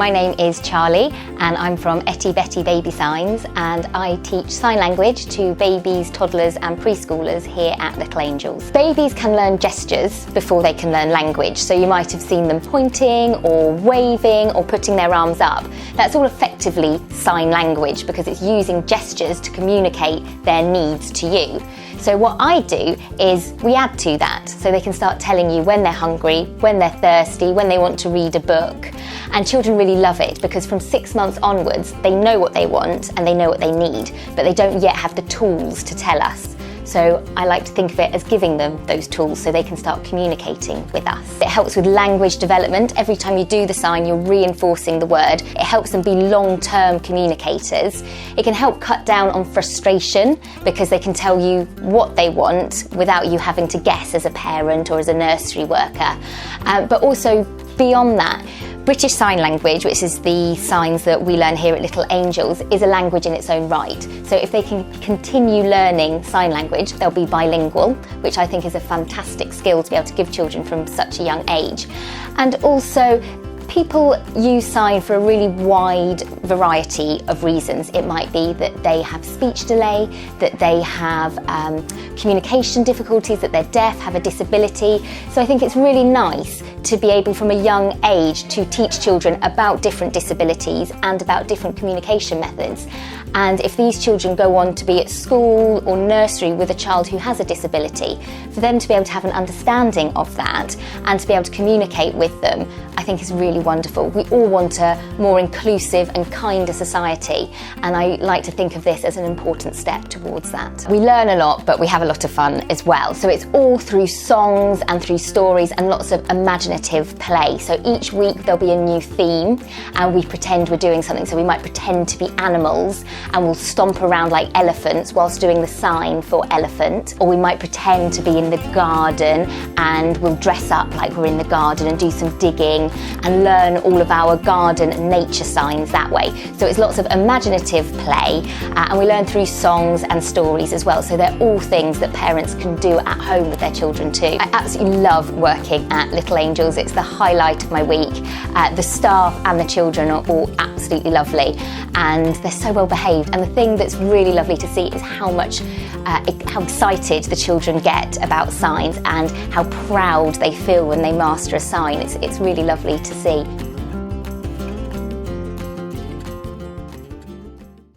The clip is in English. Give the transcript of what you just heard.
my name is Charlie and I'm from Etty Betty Baby Signs, and I teach sign language to babies, toddlers and preschoolers here at Little Angels. Babies can learn gestures before they can learn language, so you might have seen them pointing or waving or putting their arms up. That's all effectively sign language because it's using gestures to communicate their needs to you. So what I do is we add to that, so they can start telling you when they're hungry, when they're thirsty, when they want to read a book. And children really love it because from 6 months onwards, they know what they want and they know what they need, but they don't yet have the tools to tell us. So I like to think of it as giving them those tools so they can start communicating with us. It helps with language development. Every time you do the sign, you're reinforcing the word. It helps them be long-term communicators. It can help cut down on frustration because they can tell you what they want without you having to guess as a parent or as a nursery worker. But also beyond that, British Sign Language, which is the signs that we learn here at Little Angels, is a language in its own right. So if they can continue learning sign language, they'll be bilingual, which I think is a fantastic skill to be able to give children from such a young age. And also, people use sign for a really wide variety of reasons. It might be that they have speech delay, that they have communication difficulties, that they're deaf, have a disability. So I think it's really nice to be able from a young age to teach children about different disabilities and about different communication methods. And if these children go on to be at school or nursery with a child who has a disability, for them to be able to have an understanding of that and to be able to communicate with them, I think is really wonderful. We all want a more inclusive and kinder society, and I like to think of this as an important step towards that. We learn a lot, but we have a lot of fun as well. So it's all through songs and through stories and lots of imaginative play. So each week there'll be a new theme and we pretend we're doing something. So we might pretend to be animals and we'll stomp around like elephants whilst doing the sign for elephant. Or we might pretend to be in the garden and we'll dress up like we're in the garden and do some digging and learn all of our garden and nature signs that way. So it's lots of imaginative play and we learn through songs and stories as well. So they're all things that parents can do at home with their children too. I absolutely love working at Little Angels. It's the highlight of my week. The staff and the children are all absolutely lovely and they're so well behaved. And the thing that's really lovely to see is how excited the children get about signs and how proud they feel when they master a sign. It's really lovely to see.